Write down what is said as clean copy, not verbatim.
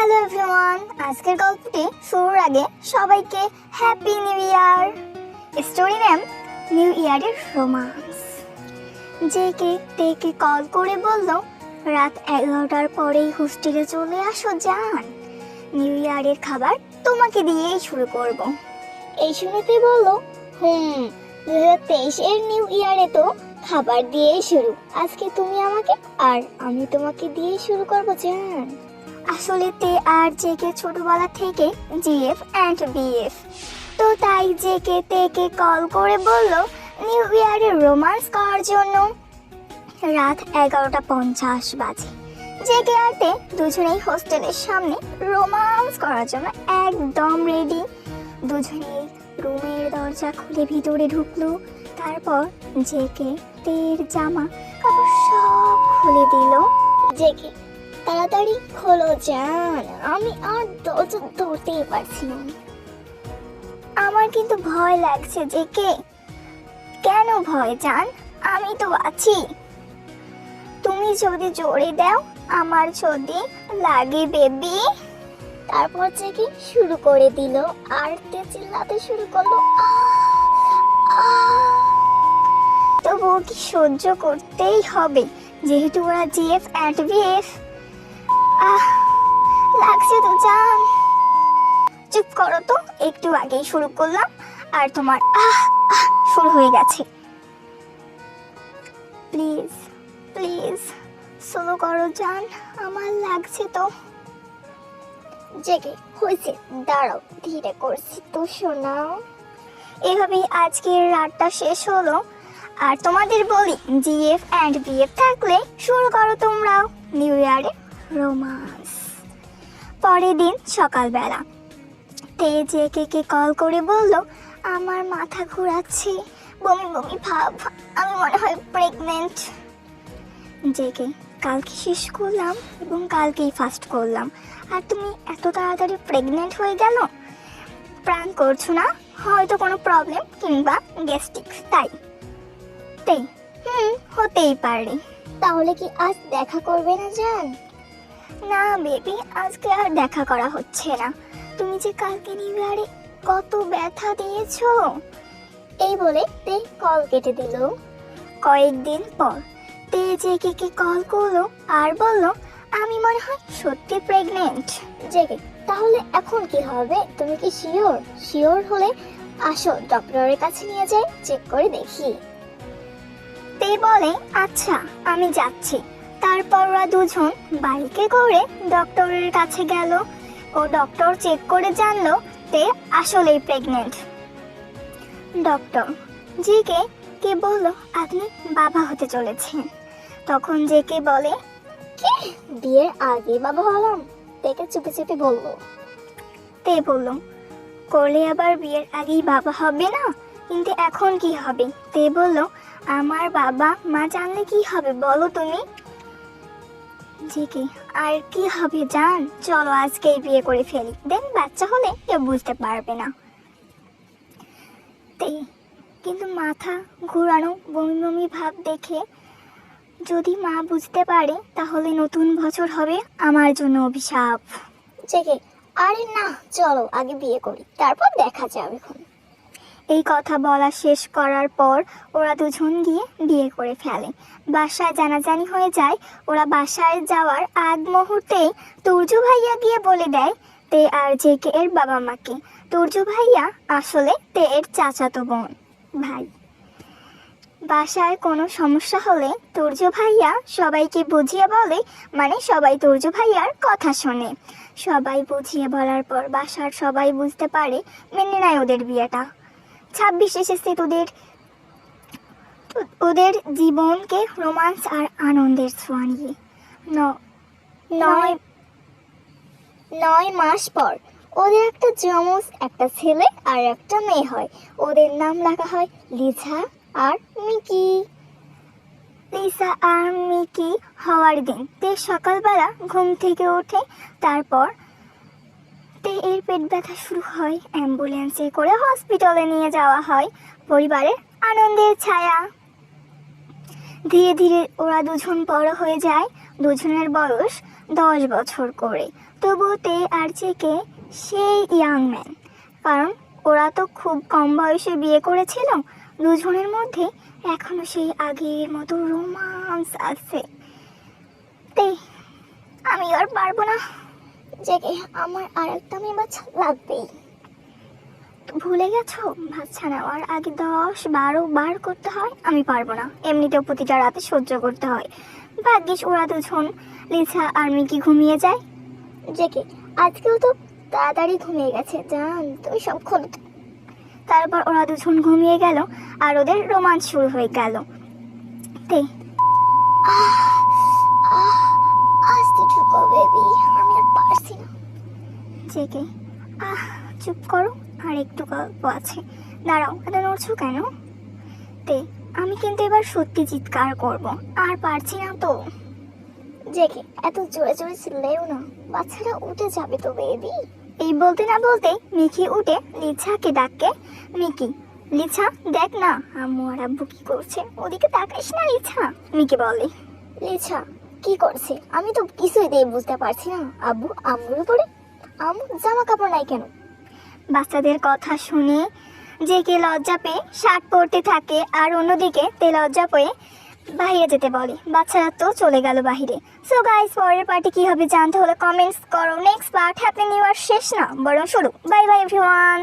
Hello everyone, আজকের গল্পটি শুরুর আগে সবাইকে happy new year. Story name new ইয়ারের রোমান্স। জেকে তেকে কল করে বলল, রাত 11টার পরেই হোস্টেলে চলে আসো জান, নিউ ইয়ারের খাবার তোমাকে দিয়েই শুরু করব। এই শুনেতে বলল, 2023-এর নিউ ইয়ারে তো খাবার দিয়েই শুরু, আজকে তুমি আমাকে আর আমি তোমাকে দিয়ে শুরু করব জান। আসলে তে আর জেকে ছোটবেলা থেকে জিএফ অ্যান্ড বিএফ, তো তাই জেকে তেকে কল করে বলল নিউ ইয়ারে রোমান্স করার জন্য। রাত 11:50 বাজে। জেকে আর তে দুজনেই হোস্টেলের সামনে রোমান্স করার জন্য একদম রেডি। দুজনেই রুমের দরজা খুলে ভিতরে ঢুকলো। তারপর জেকে তের জামা কাপড় সব খুলে দিল। জেকে, তাড়াতাড়ি খোলো জান, আমি আর দরজা ধরতেই পারছি না। আমার কিন্তু ভয় লাগছে জেকে। কেন ভয় জান, আমি তো আছি। তুমি যদি জোরে দাও, আমার যদি লাগে বেবি। তারপর জেকে শুরু করে দিল আর তে চিল্লাতে শুরু করলো, তবুও কি সহ্য করতেই হবে, যেহেতু ওরা জিএফ অ্যান্ড বিএফ। লাগছে তো জান। চুপ করো তো, একটু আগেই শুরু করলাম আর তোমার শুরু হয়ে গেছে। প্লিজ প্লিজ স্লো করো জান, আমার লাগছে তো। জেগে, হয়েছে, দাঁড়াও, ধীরে করছি তো শোনাও। এভাবেই আজকের রাতটা শেষ হলো। আর তোমাদের বলি, জিএফ অ্যান্ড বিএফ থাকলে শুরু করো তোমরাও নিউ ইয়ারে রোমান্স। পরের দিন সকালবেলা তে জেকে কল করে বলল, আমার মাথা ঘোরাচ্ছে, বমি বমি ভাব, আমি মনে হয় প্রেগনেন্ট। জেকে, কালকে শেষ করলাম এবং কালকেই ফার্স্ট করলাম, আর তুমি এত তাড়াতাড়ি প্রেগনেন্ট হয়ে গেল। প্রাণ করছো না? হয়তো কোনো প্রবলেম কিংবা গ্যাস্ট্রিক, তাই হতেই পারে। তাহলে কি আজ দেখা করবে না জান? না বেবি, আজকে আর দেখা করা হচ্ছে না। তুমি যে কালকে নিউ ইয়ারে কত ব্যথা দিয়েছো। এই বলে তে কল কেটে দিল। কয়েকদিন পর তে জেকে কল করলো আর বলল, আমি মনে হয় সত্যি প্রেগনেন্ট। জেকে, তাহলে এখন কি হবে? তুমি কি শিওর হলে আসো, ডক্টরের কাছে নিয়ে যাই, চেক করে দেখি। তে বলে, আচ্ছা আমি যাচ্ছি। তারপর ওরা দুজন বাইকে করে ডক্টরের কাছে গেল ও ডক্টর চেক করে জানলো তে আসলেই প্রেগনেন্ট। ডক্টর জেকে কে বলল, আপনি বাবা হতে চলেছেন। তখন জেকে বলে, কি বিয়ের আগে বাবা হলাম? তেকে চুপি চুপি বলল। তে বলল, করলে আবার বিয়ের আগেই বাবা হবে না? কিন্তু এখন কি হবে? তে বলল, আমার বাবা মা জানলে কি হবে বলো তুমি? জেকে, আর কি হবে জান, চলো আজকেই বিয়ে করে ফেলি, দেন বাচ্চা হলে কেউ বুঝতে পারবে না। কিন্তু মাথা ঘোরানো বমি বমি ভাব দেখে যদি মা বুঝতে পারে, তাহলে নতুন বছর হবে আমার জন্য অভিশাপ। জেকে, আরে না, চলো আগে বিয়ে করি, তারপর দেখা যাবে। এই কথা বলা শেষ করার পর ওরা দুজন গিয়ে বিয়ে করে ফেলে। বাসায় জানাজানি হয়ে যায়। ওরা বাসায় যাওয়ার আগ মুহূর্তেই তুর্য ভাইয়া গিয়ে বলে দেয় তে আর জেকে এর বাবা মাকে। তুর্য ভাইয়া আসলে তে এর চাচাতো বোন ভাই। বাসায় কোনো সমস্যা হলে তুর্য ভাইয়া সবাইকে বুঝিয়ে বলে, মানে সবাই তুর্য ভাইয়ার কথা শোনে। সবাই বুঝিয়ে বলার পর বাসার সবাই বুঝতে পারে, মেনে নেয় ওদের বিয়েটা। 26 এসেছে ওদের জীবনকে রোমান্স আর আনন্দের ছোঁয়া নিয়ে। 9 মাস পর ওদের একটা যমজ, একটা ছেলে আর একটা মেয়ে হয়। ওদের নাম রাখা হয় লিসা আর মিকি। লিসা আর মিকি হওয়ার দিন তে সকালবেলা ঘুম থেকে ওঠে। তারপর তে এর পেট ব্যথা শুরু হয়। অ্যাম্বুলেন্সে করে হসপিটালে নিয়ে যাওয়া হয়। পরিবারের আনন্দের ছায়া। ধীরে ধীরে ওরা দুজন বড় হয়ে যায়। দুজনের বয়স 10 বছর করে, তবুও তে আর জেকে সেই ইয়াং ম্যান। কারণ ওরা তো খুব কম বয়সে বিয়ে করেছিল, দুজনের মধ্যে এখনো সেই আগের মতো রোমান্স আছে। তে আমি আর পারবো না, জেগে আমার আর একটা মেয়ে বাচ্চা লাগবেই। ভুলে গেছো বাচ্চা নেওয়ার আগে 10-12 বার করতে হয়? আমি পারবো না, এমনিতেও প্রতিটা রাতে সহ্য করতে হয়। ভাগ্যিস ওরা দুজন, লিসা আর মিকি ঘুমিয়ে যায়। জেগে আজকেও তো তাড়াতাড়ি ঘুমিয়ে গেছে, জান তুমি সব খোলো। তারপর ওরা দুজন ঘুমিয়ে গেল আর ওদের রোমান্স শুরু হয়ে গেল। তে আস্তে ঢুকো বেবি, আমি আর পারছি না। জেগে চুপ করো, আর একটু গল্প আছে। দাঁড়াও, এত নড়ছো কেন? তে আমি কিন্তু এবার সত্যি চিৎকার করব, আর পারছি না তো। জেগে এত জোরে জোরে চিল্লাইও না, বাচ্চারা উঠে যাবে তো বেবি। এই বলতে না বলতে মিকি উঠে লিছাকে ডাকে। মিকি, লিছা দেখ না আম্মু আর আব্বু কি করছে, ওদিকে তাকাইস না লিছা। মিকি বলে, লিছা কি করছে? আমি তো কিছুই দিয়ে বুঝতে পারছি না। আব্বু আম্মুর উপরে, আম্মু জামা কাপড় নাই কেন? বাচ্চাদের কথা শুনে জেগে লজ্জা পেয়ে শার্ট পরতে থাকে, আর অন্যদিকে তে লজ্জা পেয়ে বাইরে যেতে বলে। বাচ্চারা তো চলে গেল বাইরে। সো গাইস, পরের পার্টি কি হবে জানতে হলে কমেন্টস করো। Next part happy new year শেষ না, বরং শুরু। Bye bye everyone.